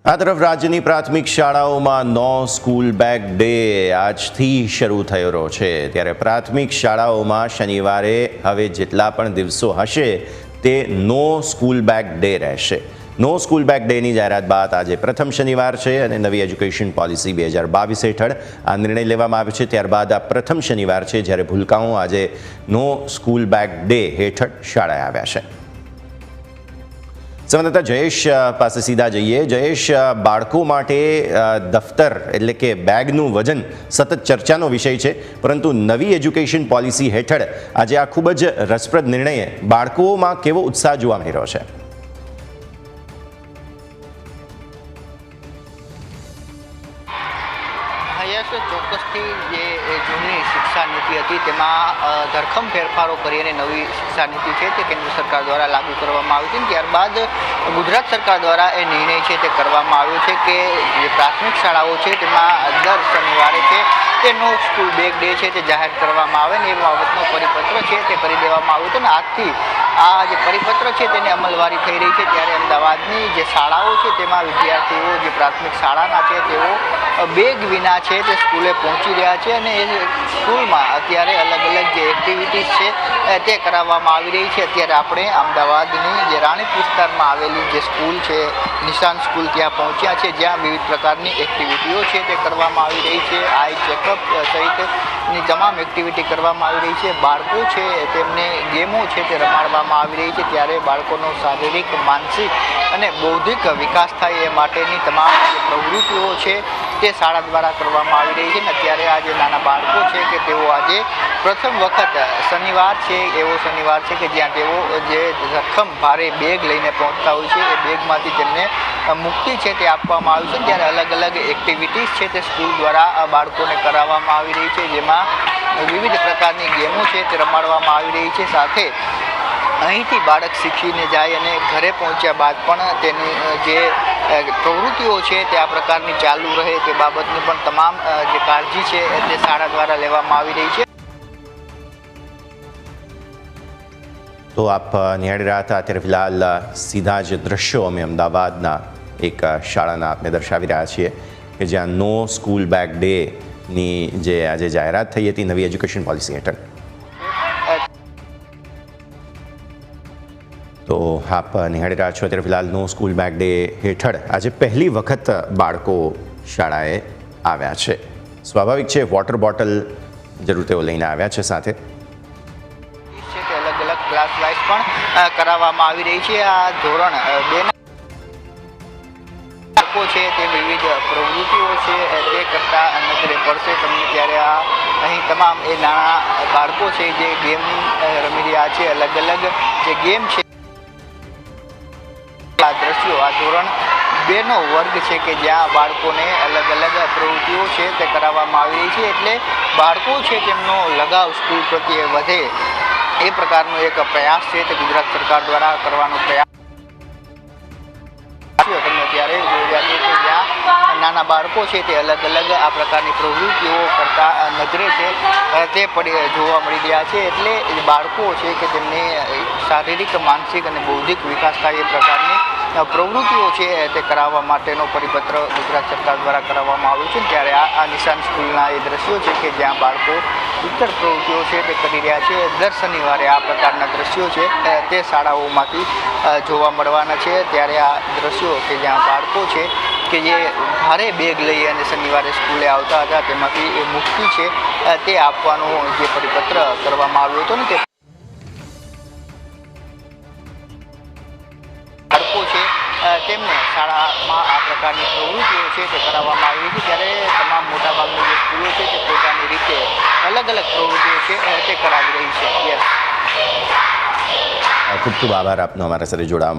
આ તરફ રાજ્યની પ્રાથમિક શાળાઓમાં નો સ્કૂલ બેગ ડે આજથી શરૂ થયો રહ્યો છે, ત્યારે પ્રાથમિક શાળાઓમાં શનિવારે હવે જેટલા પણ દિવસો હશે તે નો સ્કૂલ બેગ ડે રહેશે। નો સ્કૂલ બેગ ડેની જાહેરાત બાદ આજે પ્રથમ શનિવાર છે અને નવી એજ્યુકેશન પોલિસી 2022 હેઠળ આ નિર્ણય લેવામાં આવ્યો છે। ત્યારબાદ આ પ્રથમ શનિવાર છે જ્યારે ભૂલકાઓ આજે નો સ્કૂલ બેગ ડે હેઠળ શાળાએ આવ્યા છે। સંવાદદાતા જયેશ પાસે સીધા જઈએ। જયેશ, બાળકો માટે દફતર એટલે કે બેગનું વજન સતત ચર્ચાનો વિષય છે, પરંતુ નવી એજ્યુકેશન પોલિસી હેઠળ આજે આ ખૂબ જ રસપ્રદ નિર્ણયે બાળકોમાં કેવો ઉત્સાહ જોવા મળી રહ્યો છે? ચોક્કસથી જે જૂની શિક્ષા નીતિ હતી તેમાં ધરખમ ફેરફારો કરી અને નવી શિક્ષા નીતિ છે તે કેન્દ્ર સરકાર દ્વારા લાગુ કરવામાં આવી છે। ત્યારબાદ ગુજરાત સરકાર દ્વારા એ નિર્ણય છે તે કરવામાં આવ્યો છે કે જે પ્રાથમિક શાળાઓ છે તેમાં દર શનિવારે છે તે નો સ્કૂલ બેગ ડે છે તે જાહેર કરવામાં આવે ને એ બાબતનો પરિપત્ર છે તે કરી દેવામાં આવ્યો છે। અને આજથી આ જે પરિપત્ર છે તેની અમલવારી થઈ રહી છે, ત્યારે અમદાવાદની જે શાળાઓ છે તેમાં વિદ્યાર્થીઓ જે પ્રાથમિક શાળાના છે તેઓ બેગ વિના છે તે સ્કૂલે પહોંચી રહ્યા છે અને એ સ્કૂલમાં અત્યારે અલગ અલગ જે એક્ટિવિટીઝ છે તે કરાવવામાં આવી રહી છે। અત્યારે આપણે અમદાવાદની જે રાણીપ વિસ્તારમાં આવેલી જે સ્કૂલ છે નિશાન સ્કૂલ ત્યાં પહોંચ્યા છે, જ્યાં વિવિધ પ્રકારની એક્ટિવિટીઓ છે તે કરવામાં આવી રહી છે। આઈ ચેકઅપ સહિતની તમામ એક્ટિવિટી કરવામાં આવી રહી છે। બાળકો છે તેમને ગેમો છે તે રમાડવામાં આવી રહી છે, ત્યારે બાળકોનો શારીરિક, માનસિક અને બૌદ્ધિક વિકાસ થાય એ માટેની તમામ જે પ્રવૃત્તિઓ છે તે શાળા દ્વારા કરવામાં આવી રહી છે। ને અત્યારે આ જે નાના બાળકો છે કે તેઓ આજે પ્રથમ વખત શનિવાર છે એવો શનિવાર છે કે જ્યાં તેઓ જે રકમ ભારે બેગ લઈને પહોંચતા હોય છે, એ બેગમાંથી તેમને મુક્તિ છે તે આપવામાં આવી છે। ત્યારે અલગ અલગ એક્ટિવિટીઝ છે તે સ્કૂલ દ્વારા બાળકોને કરાવવામાં આવી રહી છે, જેમાં વિવિધ પ્રકારની ગેમો છે તે રમાડવામાં આવી રહી છે। સાથે અહીંથી બાળક શીખીને જાય અને ઘરે પહોંચ્યા બાદ પણ તેની જે પ્રવૃત્તિઓ છે તે આ પ્રકારની ચાલુ રહે તે બાબતની પણ તમામ જે કાળજી છે તે શાળા દ્વારા લેવામાં આવી રહી છે। તો આપ નિહાળી રહ્યા હતા, અત્યારે ફિલહાલ સીધા જ દ્રશ્યો અમે અમદાવાદના એક શાળાના આપને દર્શાવી રહ્યા છીએ કે જ્યાં નો સ્કૂલ બેગ ડેની જે આજે જાહેરાત થઈ હતી નવી એજ્યુકેશન પોલિસી હેઠળ। તો આપ નિહાળી રહ્યા છો, અત્યારે ફિલહાલ નો સ્કૂલ બેગ ડે હેઠળ આજે પહેલી વખત બાળકો શાળાએ આવ્યા છે। સ્વાભાવિક છે, વોટર બોટલ જરૂર તેઓ લઈને આવ્યા છે, સાથે અલગ અલગ ક્લાસ વાઇઝ પણ કરાવવામાં આવી રહી છે। આ ધોરણ 2 બાળકો છે તે વિવિધ પ્રવૃત્તિઓ છે તે કરતા નજરે પડશે તમને, ત્યારે આ અહીં તમામ એ નાના બાળકો છે જે ગેમ રમી રહ્યા છે, અલગ અલગ જે ગેમ છે આ દ્રશ્યો આ ધોરણ 2 નો વર્ગ છે કે જ્યાં બાળકોને અલગ અલગ પ્રવૃત્તિઓ છે તે કરાવવામાં આવી રહી છે, એટલે બાળકો છે તેમનો લગાવ સ્કૂલ પ્રત્યે વધે એ પ્રકારનો એક પ્રયાસ છે તે ગુજરાત સરકાર દ્વારા કરવાનો પ્રયાસ તમે ત્યારે જોયા છે કે જ્યાં નાના બાળકો છે તે અલગ અલગ આ પ્રકારની પ્રવૃત્તિઓ કરતા નજરે છે તે જોવા મળી રહ્યા છે, એટલે બાળકો છે કે તેમને શારીરિક, માનસિક અને બૌદ્ધિક વિકાસ થાય એ પ્રકારની પ્રવૃત્તિઓ છે તે કરાવવા માટેનો પરિપત્ર ગુજરાત સરકાર દ્વારા કરાવવામાં આવ્યો છે। ત્યારે આ નિશાન સ્કૂલના એ દ્રશ્યો છે કે જ્યાં બાળકો ઇતર પ્રવૃત્તિઓ છે તે કરી રહ્યા છે। દર શનિવારે આ પ્રકારના દ્રશ્યો છે તે શાળાઓમાંથી જોવા મળવાના છે। ત્યારે આ દ્રશ્યો કે જ્યાં બાળકો છે કે જે ભારે બેગ લઈ અને શનિવારે સ્કૂલે આવતા હતા તેમાંથી એ મુક્તિ છે તે આપવાનો જે પરિપત્ર કરવામાં આવ્યો હતો ને તે બાળકો છે તેમને શાળામાં આ પ્રકારની પ્રવૃત્તિઓ છે તે કરાવવામાં આવી છે। ત્યારે તમામ મોટાભાગની જે સ્કૂલો છે તે પોતાની રીતે અલગ અલગ પ્રવૃત્તિઓ છે તે કરાવી રહી છે। ખૂબ ખૂબ આભાર આપનો અમારા સાથે જોડાવા માટે।